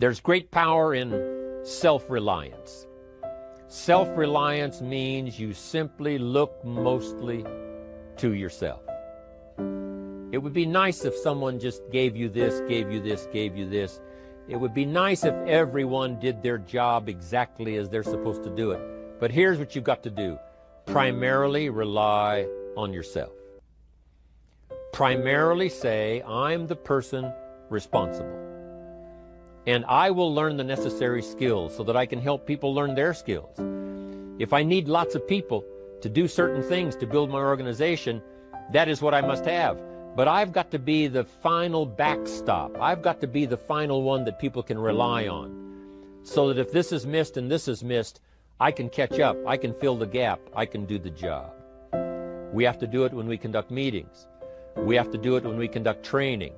There's great power in self-reliance. Self-reliance means you simply look mostly to yourself. It would be nice if someone just gave you this, gave you this, gave you this. It would be nice if everyone did their job exactly as they're supposed to do it. But here's what you've got to do. Primarily rely on yourself. Primarily say, I'm the person responsible. And I will learn the necessary skills so that I can help people learn their skills. If I need lots of people to do certain things to build my organization, that is what I must have. But I've got to be the final backstop. I've got to be the final one that people can rely on. So that if this is missed and this is missed, I can catch up. I can fill the gap. I can do the job. We have to do it when we conduct meetings. We have to do it when we conduct training.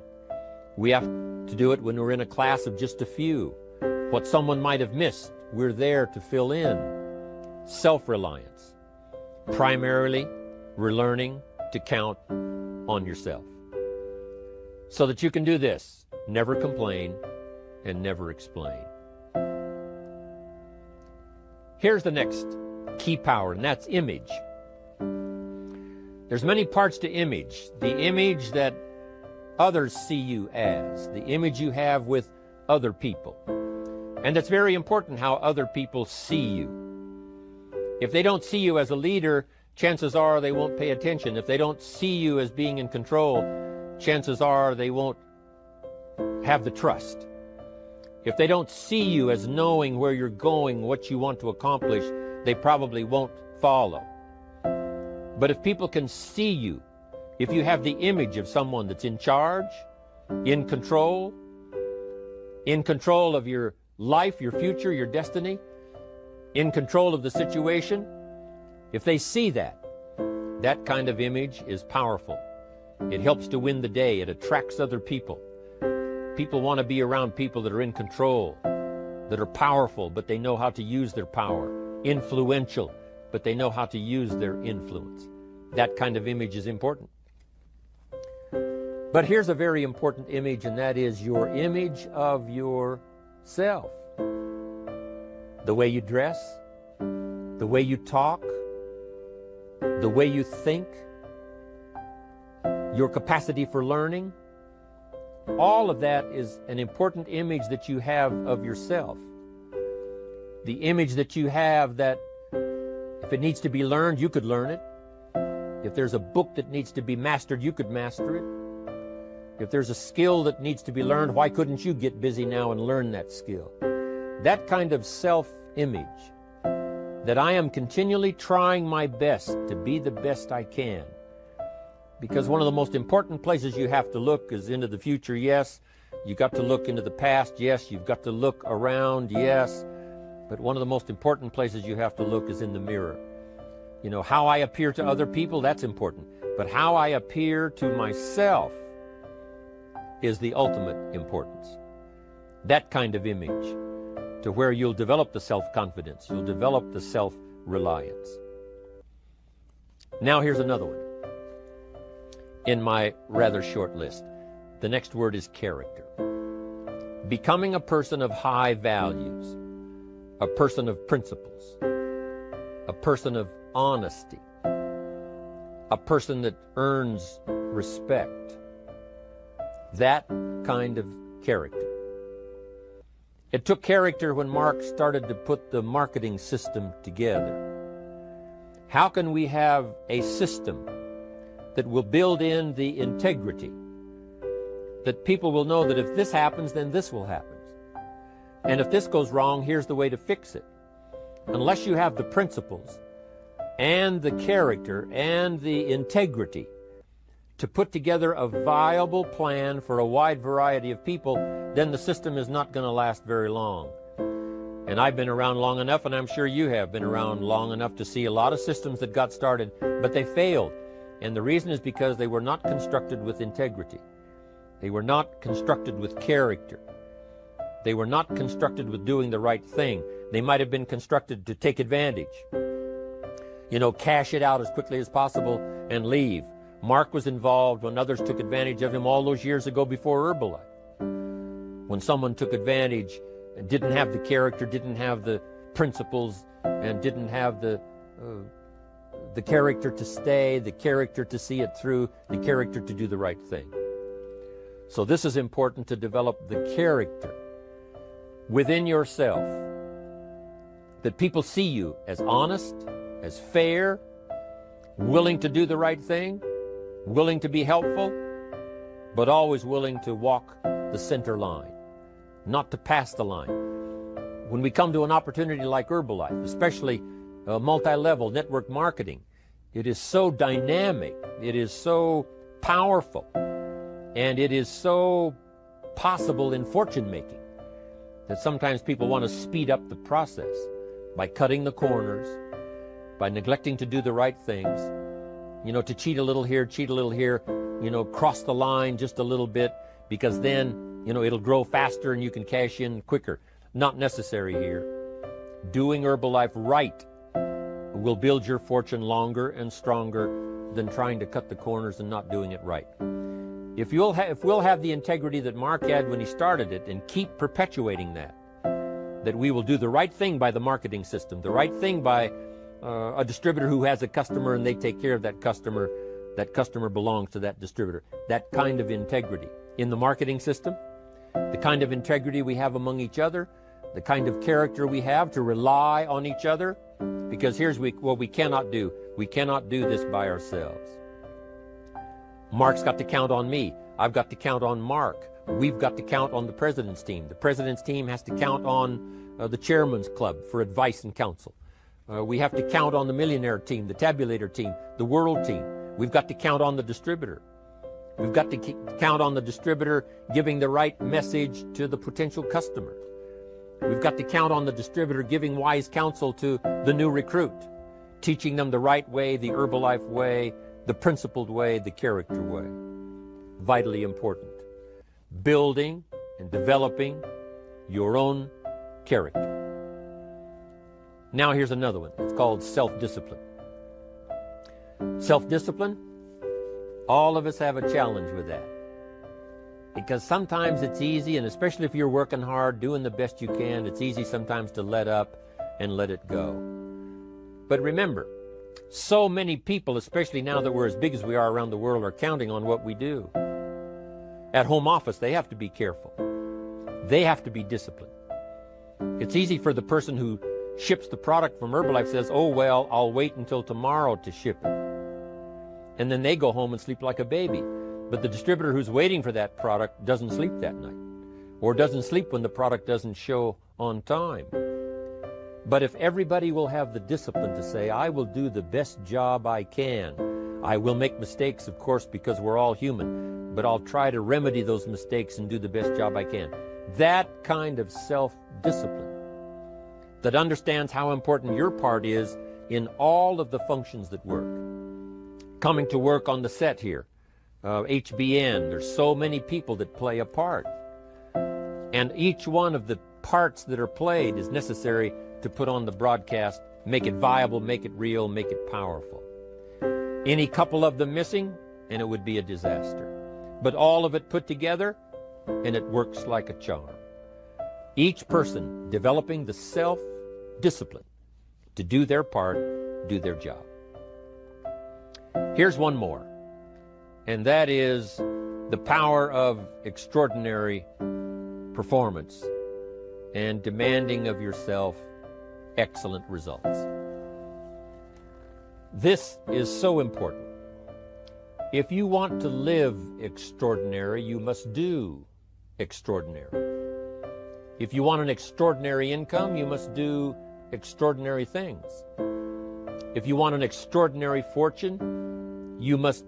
We have to do it when we're in a class of just a few. What someone might have missed, we're there to fill in. Self-reliance. Primarily, we're learning to count on yourself. So that you can do this, never complain and never explain. Here's the next key power, and that's image. There's many parts to image. The image that others see you as, the image you have with other people. And it's very important how other people see you. If they don't see you as a leader, chances are they won't pay attention. If they don't see you as being in control, chances are they won't have the trust. If they don't see you as knowing where you're going, what you want to accomplish, they probably won't follow. But if people can see you, if you have the image of someone that's in charge, in control of your life, your future, your destiny, in control of the situation, if they see that, that kind of image is powerful. It helps to win the day. It attracts other people. People want to be around people that are in control, that are powerful, but they know how to use their power. Influential, but they know how to use their influence. That kind of image is important. But here's a very important image, and that is your image of yourself. The way you dress, the way you talk, the way you think, your capacity for learning, all of that is an important image that you have of yourself. The image that you have that if it needs to be learned, you could learn it. If there's a book that needs to be mastered, you could master it. If there's a skill that needs to be learned, why couldn't you get busy now and learn that skill? That kind of self-image, that I am continually trying my best to be the best I can. Because one of the most important places you have to look is into the future, yes. You've got to look into the past, yes. You've got to look around, yes. But one of the most important places you have to look is in the mirror. You know, how I appear to other people, that's important. But how I appear to myself is the ultimate importance. That kind of image, to where you'll develop the self-confidence, you'll develop the self-reliance. Now here's another one in my rather short list. The next word is character. Becoming a person of high values, a person of principles, a person of honesty, a person that earns respect. That kind of character. It took character when Mark started to put the marketing system together. How can we have a system that will build in the integrity, that people will know that if this happens, then this will happen. And if this goes wrong, here's the way to fix it. Unless you have the principles and the character and the integrity to put together a viable plan for a wide variety of people, then the system is not going to last very long. And I've been around long enough, and I'm sure you have been around long enough to see a lot of systems that got started, but they failed. And the reason is because they were not constructed with integrity. They were not constructed with character. They were not constructed with doing the right thing. They might have been constructed to take advantage. You know, cash it out as quickly as possible and leave. Mark was involved when others took advantage of him all those years ago before Herbalife. When someone took advantage didn't have the character, didn't have the principles, and didn't have the character to stay, the character to see it through, the character to do the right thing. So this is important, to develop the character within yourself, that people see you as honest, as fair, willing to do the right thing, willing to be helpful, but always willing to walk the center line, not to pass the line. When we come to an opportunity like Herbalife, especially multi-level network marketing, it is so dynamic, it is so powerful, and it is so possible in fortune making that sometimes people want to speed up the process by cutting the corners, by neglecting to do the right things, to cheat a little here, cross the line just a little bit, because then, it'll grow faster and you can cash in quicker. Not necessary here. Doing Herbalife right will build your fortune longer and stronger than trying to cut the corners and not doing it right. If we'll have the integrity that Mark had when he started it, and keep perpetuating that we will do the right thing by the marketing system, the right thing by a distributor who has a customer and they take care of that customer belongs to that distributor. That kind of integrity in the marketing system, the kind of integrity we have among each other, the kind of character we have to rely on each other, because here's what we cannot do. We cannot do this by ourselves. Mark's got to count on me. I've got to count on Mark. We've got to count on the president's team. The president's team has to count on the chairman's club for advice and counsel. We have to count on the millionaire team, the tabulator team, the world team. We've got to count on the distributor. We've got to count on the distributor giving the right message to the potential customer. We've got to count on the distributor giving wise counsel to the new recruit, teaching them the right way, the Herbalife way, the principled way, the character way. Vitally important. Building and developing your own character. Now here's another one. It's called self-discipline. Self-discipline, all of us have a challenge with that. Because sometimes it's easy, and especially if you're working hard, doing the best you can, it's easy sometimes to let up and let it go. But remember, so many people, especially now that we're as big as we are around the world, are counting on what we do. At home office, they have to be careful. They have to be disciplined. It's easy for the person who ships the product from Herbalife, says, oh, well, I'll wait until tomorrow to ship it. And then they go home and sleep like a baby. But the distributor who's waiting for that product doesn't sleep that night, or doesn't sleep when the product doesn't show on time. But if everybody will have the discipline to say, I will do the best job I can. I will make mistakes, of course, because we're all human, but I'll try to remedy those mistakes and do the best job I can. That kind of self-discipline that understands how important your part is in all of the functions that work. Coming to work on the set here, HBN, there's so many people that play a part. And each one of the parts that are played is necessary to put on the broadcast, make it viable, make it real, make it powerful. Any couple of them missing, and it would be a disaster. But all of it put together, and it works like a charm. Each person developing the self-discipline to do their part, do their job. Here's one more, and that is the power of extraordinary performance and demanding of yourself excellent results. This is so important. If you want to live extraordinary, you must do extraordinary. If you want an extraordinary income, you must do extraordinary things. If you want an extraordinary fortune, you must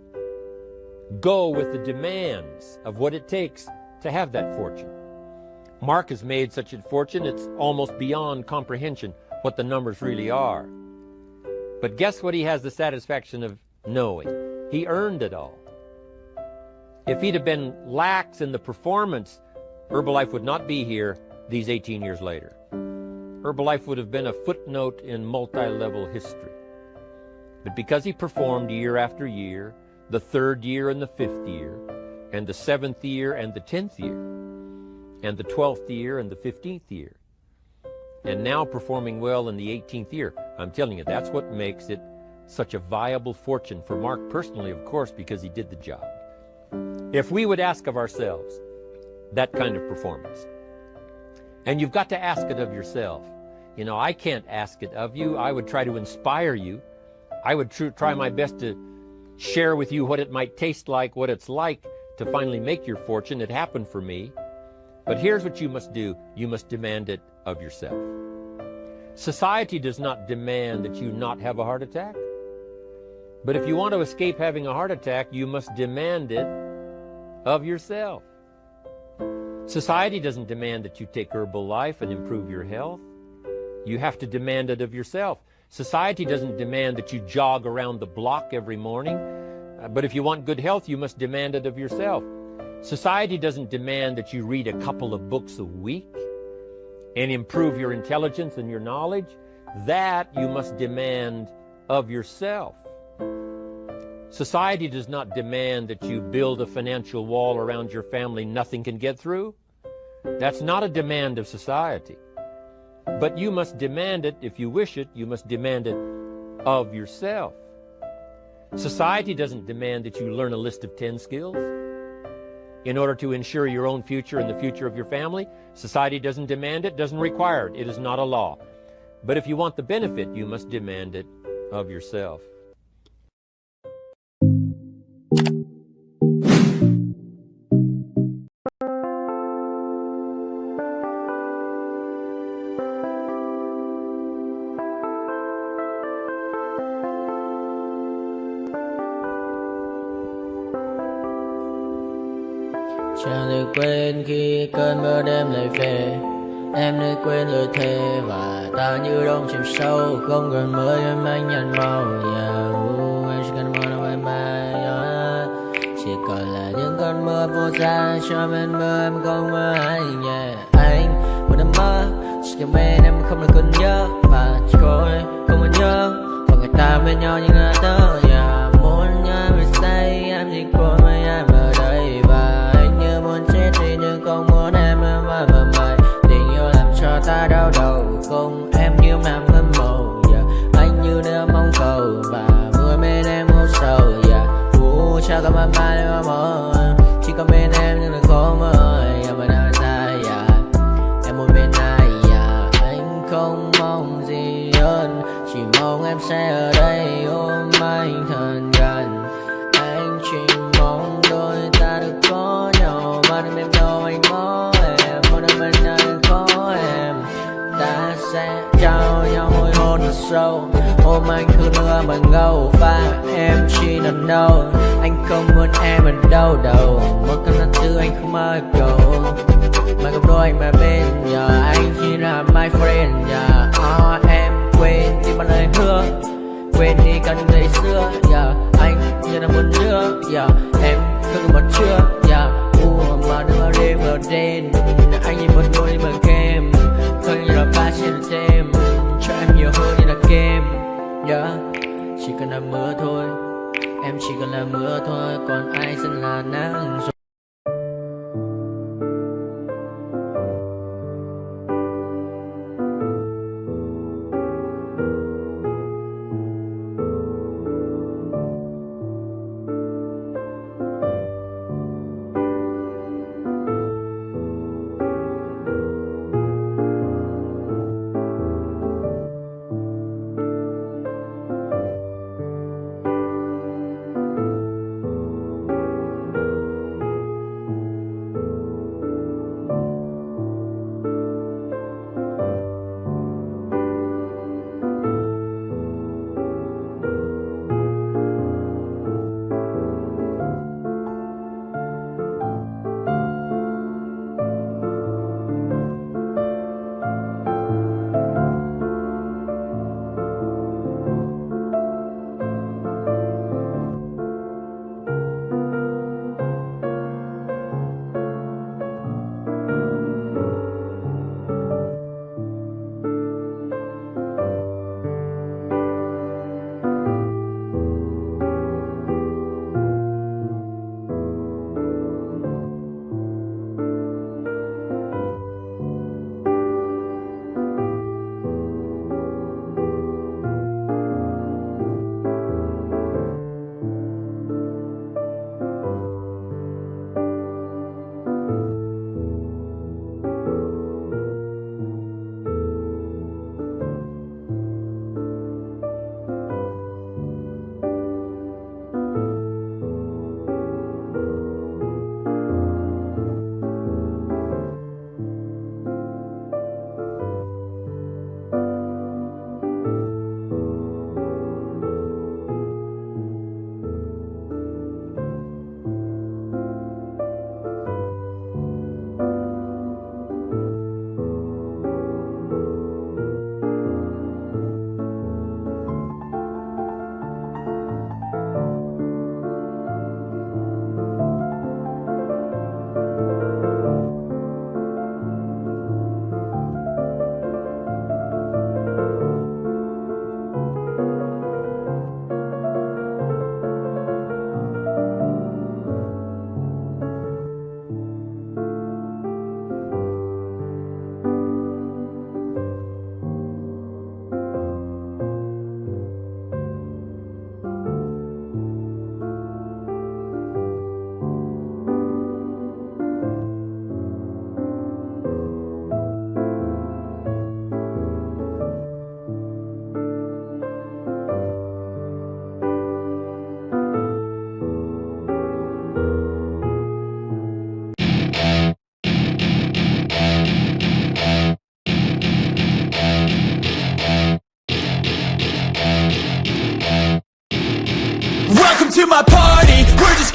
go with the demands of what it takes to have that fortune. Mark has made such a fortune, it's almost beyond comprehension what the numbers really are. But guess what he has the satisfaction of knowing? He earned it all. If he'd have been lax in the performance, Herbalife would not be here these 18 years later. Herbalife would have been a footnote in multi-level history. But because he performed year after year, the 3rd year and the 5th year, and the 7th year and the 10th year, and the 12th year and the 15th year, and now performing well in the 18th year. I'm telling you, that's what makes it such a viable fortune for Mark personally, of course, because he did the job. If we would ask of ourselves that kind of performance, and you've got to ask it of yourself. You know, I can't ask it of you. I would try to inspire you. I would try my best to share with you what it might taste like, what it's like to finally make your fortune. It happened for me. But here's what you must do. You must demand it of yourself. Society does not demand that you not have a heart attack. But if you want to escape having a heart attack, you must demand it of yourself. Society doesn't demand that you take Herbalife and improve your health. You have to demand it of yourself. Society doesn't demand that you jog around the block every morning. But if you want good health, you must demand it of yourself. Society doesn't demand that you read a couple of books a week and improve your intelligence and your knowledge. That you must demand of yourself. Society does not demand that you build a financial wall around your family nothing can get through. That's not a demand of society. But you must demand it. If you wish it, you must demand it of yourself. Society doesn't demand that you learn a list of 10 skills in order to ensure your own future and the future of your family. Society doesn't demand it, doesn't require it. It is not a law. But if you want the benefit, you must demand it of yourself. Chẳng được quên khi cơn mưa đêm lại về. Em nơi quên lời thề và ta như đông chìm sâu. Không còn mới em anh nhận màu. Em chỉ cần mơ đâu em bay. Chỉ còn là những cơn mưa vô giá. Cho bên mơ em không mơ anh. Anh một đêm mơ. Chỉ cần bên em không được còn nhớ. Và chỉ khôi không còn nhớ. Còn người ta bên nhau như ngã tớ. Muốn nhớ mình say em chỉ còn với em ở đây. Và anh như muốn chết đi nhưng không muốn em mơ mày. Tình yêu làm cho ta đau đầu. Cùng em như mà ngân màu. Anh như đeo mong cầu. Và mưa bên em ngô sầu. Chắc có mà mai mà mơ. Chỉ có bên em nhưng đừng có mơ. Mà nào ra em muốn bên ai. Anh không mong gì hơn. Chỉ mong em sẽ ở đây ôm anh thật gần. Anh chỉ mong đôi ta được có nhau. Mà đừng em đâu anh có em. Một đêm bên nào đừng có em. Ta sẽ trao nhau môi hôn thật sâu. Ôm anh cứ mưa mà ngâu. Và em chỉ nằm đâu. Anh không muốn em ở đâu đâu. Một cơn nắng thứ anh không mơ cầu. Mà gặp đôi anh mà bên nhà. Anh chỉ là my friend nhà. Em quên đi bao lời hứa. Quên đi cần ngày xưa. Anh như là muốn nữa. Em cứ một chưa. Mà đừng vào đêm ở đêm. Anh nhìn một đôi đi bằng kem. Không như là ba trên thêm. Cho em nhiều hơn như là kem. Chỉ cần là mưa thôi. Em chỉ cần là mưa thôi. Còn ai sẽ là nắng rồi.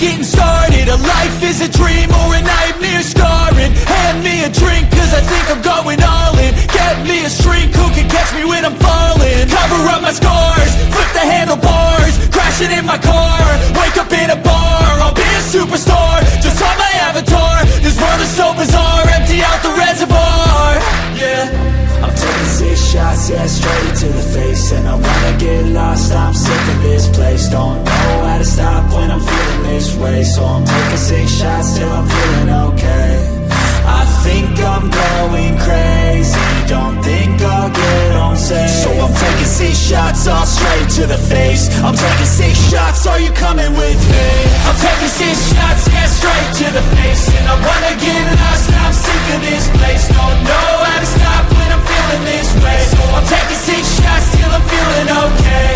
getting started. A life is a dream or a nightmare scarring. Hand me a drink cause I think I'm going all in. Get me a shrink who can catch me when I'm falling. Cover up my scars, flip the handlebars, crashing in my car, wake up in a bar. I'll be a superstar, just on my avatar. This world is so bizarre, empty out the reservoir. Yeah, I'm taking 6 shots, yeah, straight to the face. And I wanna get lost, I'm sick of this place. Don't know how to stop when I'm feeling this way. So I'm taking 6 shots till I'm feeling okay. I think I'm going crazy, don't think I'll get on safe. So I'm taking 6 shots, all straight to the face. I'm taking 6 shots, are you coming with me? I'm taking 6 shots, yeah, straight to the face. And I wanna get lost, I'm sick of this place. Don't know how to stop when I'm feeling this way. So I'm taking 6 shots till I'm feeling okay.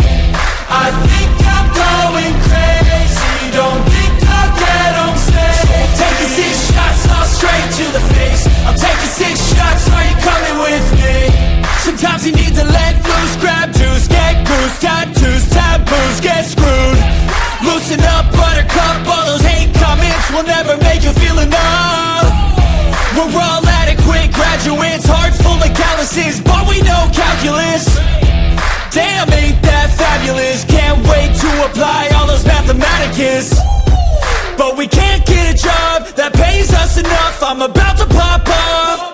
I think I'm going crazy, don't think I'll get on safe. So I'm taking 6 shots, all straight to the face. I'm taking 6 shots, are you coming with me? Sometimes you need to let loose, grab juice, get goose, tattoos, taboos, get screwed. Loosen up, buttercup, all those hate comments will never make you feel enough. We're all adequate graduates, hearts full of calluses, but we know calculus. Damn, ain't that fabulous? Can't wait to apply all those mathematicus. But we can't get a job that pays us enough. I'm about to pop off.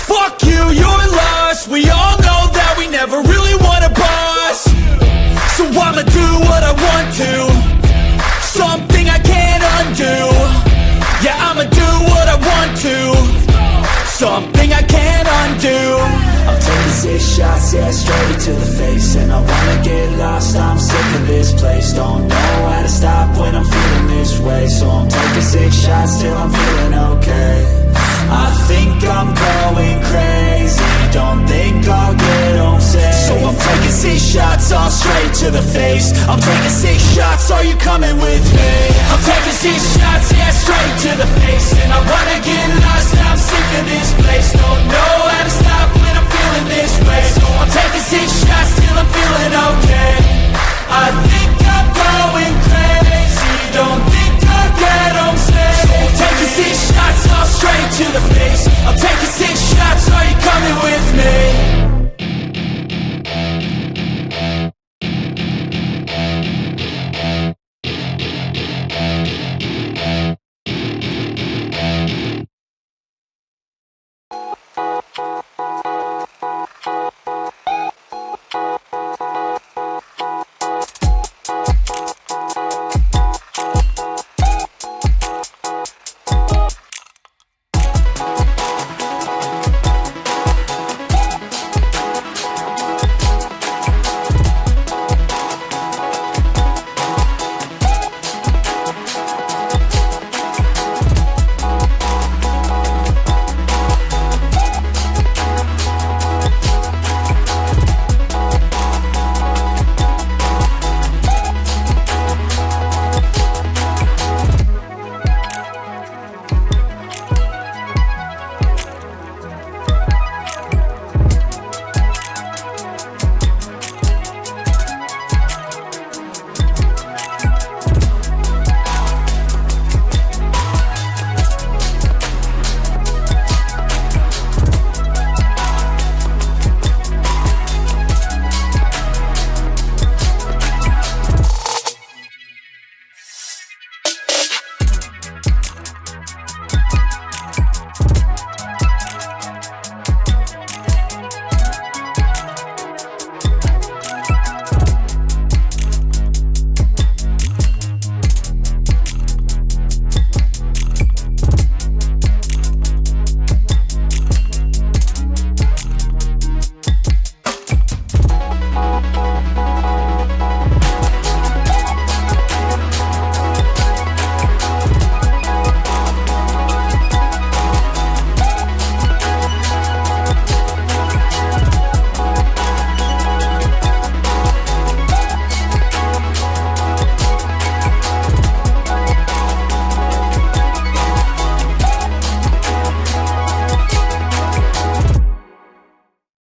Fuck you, you're lost. We all know that we never really want a boss. So I'ma do what I want to, something I can't undo. Yeah, I'ma do what I want to, something I can't undo. I'm taking 6 shots, yeah, straight to the face. And I wanna get lost, I'm sick of this place. Don't know how to stop when I'm feeling this way. So I'm taking 6 shots till I'm feeling okay. I think I'm going crazy, don't think I'll get home safe. So I'm taking 6 shots, all straight to the face. I'm taking 6 shots, are you coming with me? I'm taking 6 shots, yeah, straight to the face. And I wanna get lost, I'm sick of this place. Don't know how to stop when I'm feeling this way. So I'm taking 6 shots till I'm feeling okay. I